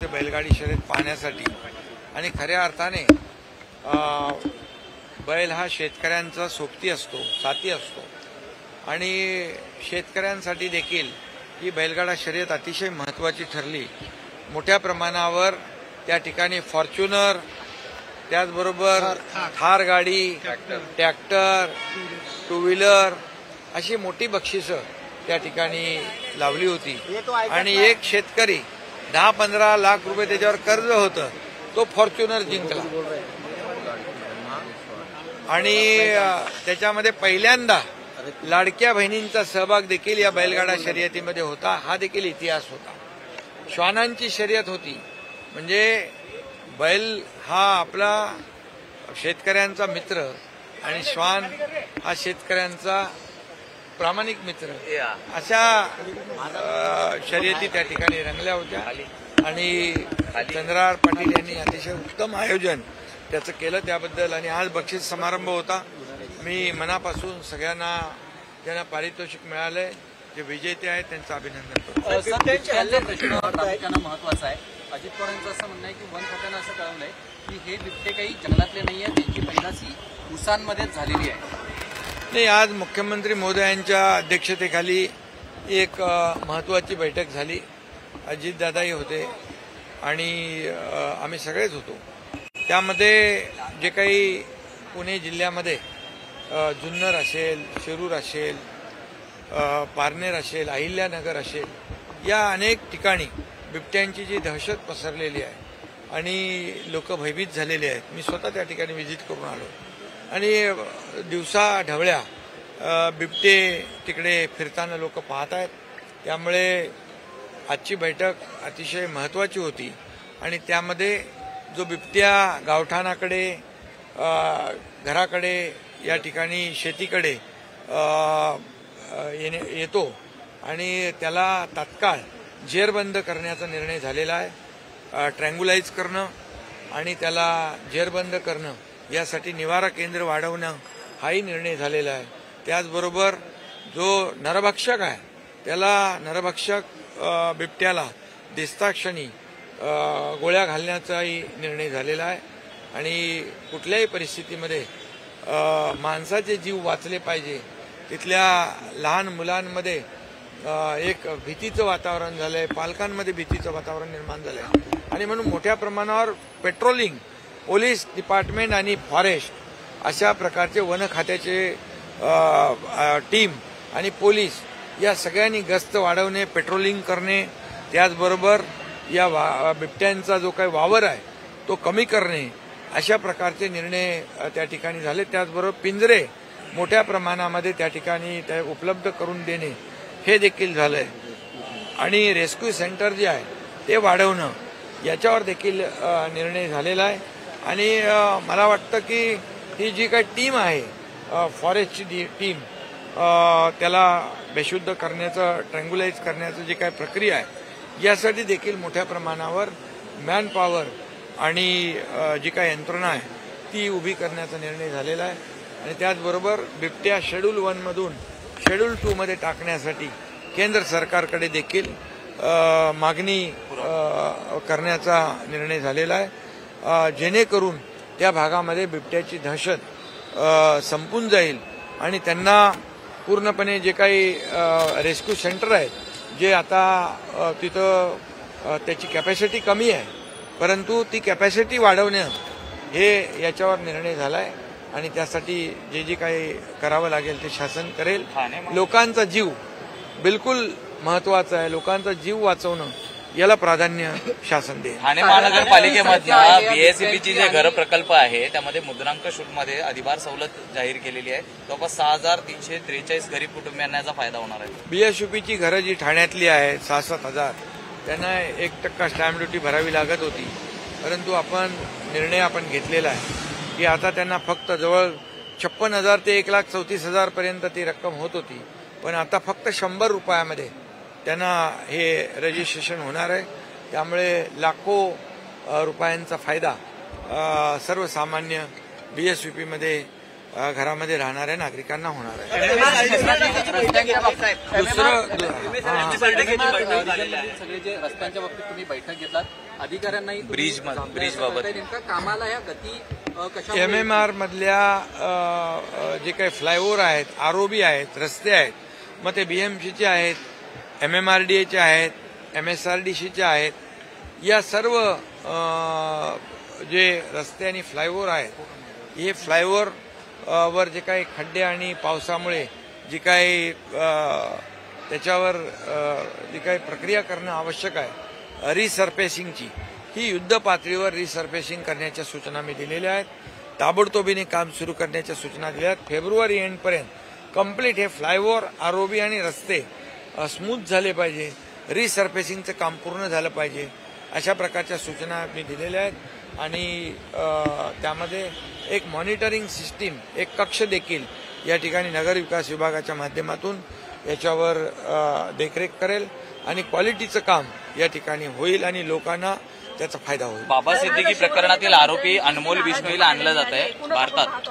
बैलगाडी शर्यत पाहण्यासाठी आणि खऱ्या अर्थाने बैल हा शेतकऱ्यांचा सोबती असतो, साथी असतो आणि शेतकऱ्यांसाठी देखील ही बैलगाडा शर्यत अतिशय महत्त्वाची ठरली। मोठ्या प्रमाणावर त्या ठिकाणी फॉर्च्युनर, त्याचबरोबर थार गाडी, ट्रॅक्टर, टू व्हीलर अशी मोठी बक्षिसं त्या ठिकाणी लावली होती आणि एक शेतकरी 10-15 लाख रुपये त्याच्यावर कर्ज होतं, तो फॉर्च्युनर जिंकला आणि त्याच्यामध्ये पहिल्यांदा लाडक्या बहिणींचा सहभाग देखील या बैलगाडा शर्यतीमध्ये होता। हा देखील इतिहास होता। श्वानांची शर्यत होती, म्हणजे बैल हा आपला शेतकऱ्यांचा मित्र आणि श्वान हा शेतकऱ्यांचा प्रामाणिक मित्र, अशा शर्यती त्या ठिकाणी रंगल्या होत्या आणि चंद्रहार पाटील यांनी अतिशय उत्तम आयोजन त्याचं केलं त्याबद्दल। आणि आज बक्षीस समारंभ होता। मी मनापासून सगळ्यांना ज्यांना पारितोषिक मिळालंय, जे विजेते आहेत, त्यांचं अभिनंदन करतो। सध्याच्या प्रश्न प्रामुख्यानं महत्वाचा आहे। अजित पवारांचं असं म्हणणं आहे की वन खात्यानं असं कळवलंय की हे बिबटे काही जंगलातले नाही आहेत, त्यांची पैदाशी उसांमध्येच झालेली आहे। नाही, आज मुख्यमंत्री महोदयांच्या अध्यक्षतेखाली एक महत्त्वाची बैठक झाली। अजितदादाही होते आणि आम्ही सगळेच होतो। त्यामध्ये जे काही पुणे जिल्ह्यामध्ये जुन्नर असेल, शिरूर असेल, पारनेर असेल, अहिल्यानगर असेल, या अनेक ठिकाणी बिबट्यांची जी दहशत पसरलेली आहे आणि लोक भयभीत झालेले आहेत। मी स्वतः त्या ठिकाणी व्हिजिट करून आलो आणि दिवसा ढवळ्या बिबटे तिकडे फिरताना लोक पाहत आहेत। त्यामुळे आजची बैठक अतिशय महत्त्वाची होती आणि त्यामध्ये जो बिबट्या गावठाणाकडे, घराकडे, या ठिकाणी शेतीकडे येतो आणि त्याला तात्काळ जेरबंद करण्याचा निर्णय झालेला आहे। ट्रँग्युलाइज करणं आणि त्याला जेरबंद करणं, यासाठी निवारा केंद्र वाढवणं हाही निर्णय झालेला आहे। त्याचबरोबर जो नरभक्षक आहे त्याला, नरभक्षक बिबट्याला दिसताक्षणी गोळ्या घालण्याचाही निर्णय झालेला आहे आणि कुठल्याही परिस्थितीमध्ये माणसाचे जीव वाचले पाहिजे। तिथल्या लहान मुलांमध्ये एक भीतीचं वातावरण झालंय, पालकांमध्ये भीतीचं वातावरण निर्माण झालंय आणि म्हणून मोठ्या प्रमाणावर पेट्रोलिंग, पोलीस डिपार्टमेंट आणि फॉरेस्ट अशा प्रकारचे वन खात्याचे टीम आणि पोलीस या सगळ्यांनी गस्त वाढवणे, पेट्रोलिंग करणे, त्याचबरोबर या बिबट्यांचा जो काही वावर आहे तो कमी करणे, अशा प्रकारचे निर्णय त्या ठिकाणी झाले। त्याचबरोबर पिंजरे मोठ्या प्रमाणामध्ये त्या ठिकाणी उपलब्ध करून देणे हे देखील झालंय आणि रेस्क्यू सेंटर जे आहे ते वाढवणं, याच्यावर देखील निर्णय झालेला आहे। आणि मला वाटतं की ही जी काही टीम आहे, फॉरेस्टची टीम, त्याला बेशुद्ध करण्याचं, ट्रँग्युलाइज करण्याचं जी काही प्रक्रिया आहे, यासाठी देखील मोठ्या प्रमाणावर मॅन पॉवर आणि जी काही यंत्रणा आहे ती उभी करण्याचा निर्णय झालेला आहे। आणि त्याचबरोबर बिबट्या शेड्यूल 1 मधून शेड्यूल 2 मध्ये टाकण्यासाठी केंद्र सरकारकडे देखील मागणी करण्याचा निर्णय झालेला आहे, जेणेकरून त्या भागामध्ये बिबट्याची दहशत संपून जाईल आणि त्यांना पूर्णपणे जे काही रेस्क्यू सेंटर आहेत, जे आता तिथं त्याची कॅपॅसिटी कमी आहे, परंतु ती कॅपॅसिटी वाढवणं हे याच्यावर निर्णय झाला आहे आणि त्यासाठी जे जे काही करावं लागेल ते शासन करेल। लोकांचा जीव बिलकुल महत्त्वाचा आहे, लोकांचा जीव वाचवणं याला प्राधान्य शासन देईल। ठाणे महानगरपालिकेमधल्या बीएसईबीची जे घर प्रकल्प आहे त्यामध्ये मुद्रांक शुल्कमध्ये अधिभार सवलत जाहीर केलेली आहे। जवळपास 6,343 गरीब कुटुंबियांना याचा फायदा होणार आहे। बीएसयूपीची घरं जी ठाण्यातली आहेत 6-7 हजार, त्यांना 1% स्टॅम्प ड्युटी भरावी लागत होती, परंतु निर्णय घेतलेला आहे की आता त्यांना फक्त जवळ 56,000 ते 1,34,000 पर्यंत ती रक्कम होत होती, पण आता फक्त 100 रुपयामध्ये त्यांना हे रजिस्ट्रेशन होणार आहे। त्यामुळे लाखो रुपयांचा फायदा सर्वसामान्य बीएसयूपीमध्ये घरामध्ये राहणाऱ्या नागरिकांना होणार आहे. रस्त्यांच्या बाबतीत झालेली सगळे जे रस्त्यांच्या बाबतीत तुम्ही बैठक घेतलात, अधिकाऱ्यांनाही ब्रिज बाबत नेमका कामाला ह्या गती कशा MMR मधल्या जे काही फ्लायओव्हर आहेत, ROB आहेत, रस्ते आहेत, मग ते BMCचे आहेत, MMRDAचे आहेत, MSRDCचे आहेत, या सर्व जे रस्ते आणि फ्लायओव्हर आहेत, हे फ्लायओव्हर वर जे काही खड्डे आणि पावसामुळे जी काही त्याच्यावर जी काही प्रक्रिया करणं आवश्यक आहे रिसर्फेसिंगची, ही युद्ध पातळीवर रिसर्फेसिंग करण्याच्या सूचना मी दिलेल्या आहेत. ताबडतोबीने काम सुरू करण्याच्या सूचना दिल्या आहेत. फेब्रुवारी एंडपर्यंत कंप्लीट हे फ्लायओव्हर, ROB आणि रस्ते स्मूथ झाले पाहिजे, रिसर्फेसिंगचं काम पूर्ण झालं पाहिजे, अशा प्रकारच्या सूचना मी दिलेल्या आहेत. आणि त्यामध्ये एक मॉनिटरिंग सिस्टीम, एक कक्ष देखील या ठिकाणी नगर विकास विभागाच्या माध्यमातून याच्यावर देखरेख करेल आणि क्वालिटीचं काम या ठिकाणी होईल आणि लोकांना त्याचा फायदा होईल. बाबा सिद्दीकी प्रकरणातील आरोपी अनमोल बिश्नोईला आणलं जात आहे भारतात.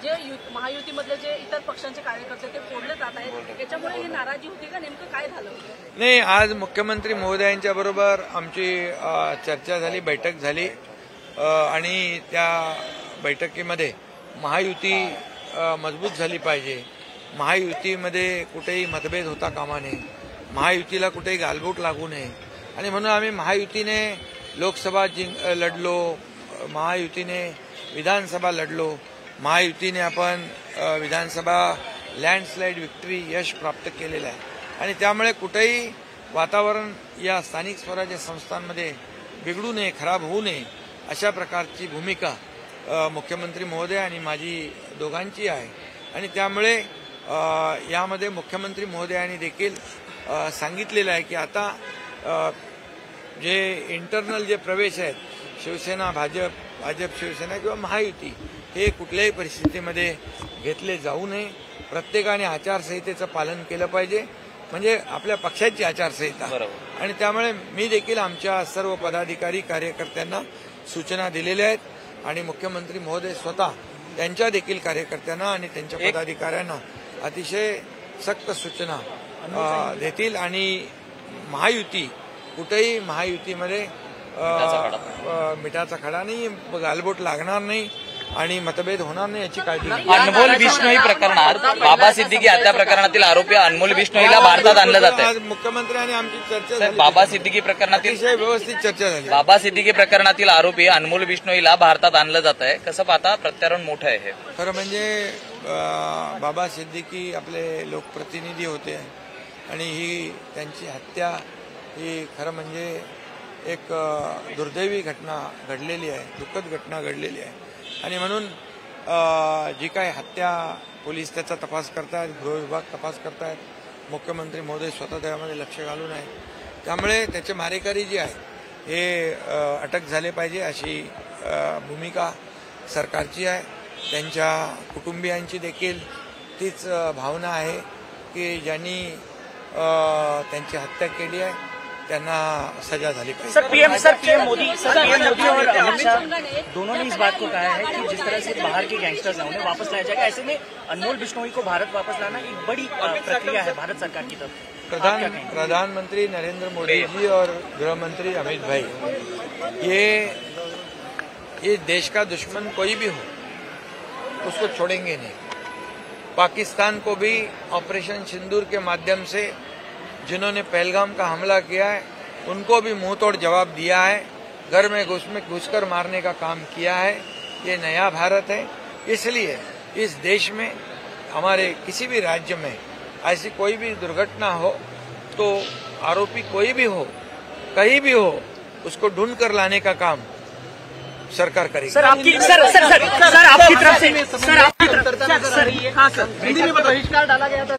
जे महायुतीमधले जे इतर पक्षांचे कार्यकर्ते ते फोडले जात आहेत, त्याच्यामुळे ही नाराजी होती का? नेमकं काय झालं होतं? नाही, आज मुख्यमंत्री महोदयांच्या बरोबर आमची चर्चा झाली, बैठक झाली आणि त्या बैठकीमध्ये महायुती मजबूत झाली पाहिजे, महायुतीमध्ये कुठेही मतभेद होता कामा नये, महायुतीला कुठेही गालबोट लागू नये आणि म्हणून आम्ही महायुतीने लोकसभा लढलो, महायुतीने विधानसभा लढलो, महायुतीने आपण विधानसभा लँडस्लाईड विक्ट्री यश प्राप्त केलेलं आहे आणि त्यामुळे कुठेही वातावरण या स्थानिक स्वराज्य संस्थांमध्ये बिघडू नये, खराब होऊ नये, अशा प्रकारची भूमिका मुख्यमंत्री महोदय आणि माझी दोघांची आहे. आणि त्यामुळे यामध्ये मुख्यमंत्री महोदयांनी देखील सांगितलेलं आहे की आता जे इंटरनल जे प्रवेश आहेत, शिवसेना भाजप, भाजप शिवसेना किंवा महायुती, हे कुठल्याही परिस्थितीमध्ये घेतले जाऊ नये. प्रत्येकाने आचारसंहितेचं पालन केलं पाहिजे, म्हणजे आपल्या पक्षाची आचारसंहिता. आणि त्यामुळे मी देखील आमच्या सर्व पदाधिकारी कार्यकर्त्यांना सूचना दिलेल्या आहेत आणि मुख्यमंत्री महोदय स्वतः त्यांच्या देखील कार्यकर्त्यांना आणि त्यांच्या पदाधिकाऱ्यांना अतिशय सक्त सूचना देतील आणि महायुती कुठेही महायुतीमध्ये मिठाचा खडा नाही, गालबोट लागणार नाही आणि मतभेद होणार नाही याची काळजी. अनमोल बिश्नोई प्रकरणात बाबा सिद्दीकी हत्या प्रकरणातील आरोपी अनमोल बिश्नोईला भारतात आणलं जात आहे. मुख्यमंत्री आणि आमची चर्चा झाली, बाबा सिद्दीकी प्रकरणातील अतिशय व्यवस्थित चर्चा झाली. बाबा सिद्दीकी प्रकरणातील आरोपी अनमोल बिश्नोईला भारतात आणलं जात आहे. कसं पाहता? प्रत्यारोप मोठं आहे हे. खरं म्हणजे बाबा सिद्दीकी आपले लोकप्रतिनिधी होते आणि ही त्यांची हत्या ही खरं म्हणजे एक दुर्दैवी घटना घडलेली आहे, दुःखद घटना घडलेली आहे आणि म्हणून जी काही हत्या, पोलीस त्याचा तपास करतायत, गृह विभाग तपास करतायत, मुख्यमंत्री महोदय स्वतः त्यामध्ये लक्ष घालून आहे. त्यामुळे त्याचे मारेकरी जे आहे हे अटक झाले पाहिजे अशी भूमिका सरकारची आहे. त्यांच्या कुटुंबियांची देखील तीच भावना आहे की ज्यांनी त्यांची हत्या केली आहे त्यांना सजा झाली पाहिजे. सर पीएम मोदी और अमित शाह दोनों ने इस बात को कहा है कि जिस तरह से बाहर के गैंगस्टर्स हैं उन्हें वापस लाया जाएगा, ऐसे में अनमोल बिश्नोई को भारत वापस लाना एक बड़ी प्रक्रिया है भारत सरकार की तरफ. प्रधानमंत्री नरेंद्र मोदी जी और गृह मंत्री अमित भाई ये देश का दुश्मन कोई भी हो उसको छोड़ेंगे नहीं. पाकिस्तान को भी ऑपरेशन सिंदूर के माध्यम से जिन्होंने पहलगाम का हमला किया है उनको भी मुंह तोड़ जवाब दिया है, घर में घुसकर मारने का काम किया है. ये नया भारत है, इसलिए इस देश में हमारे किसी भी राज्य में ऐसी कोई भी दुर्घटना हो तो आरोपी कोई भी हो, कहीं भी हो, उसको ढूंढ कर लाने का काम सरकार करेगी. सर आपकी आपकी तरफ से बहिष्कार डाला गया था.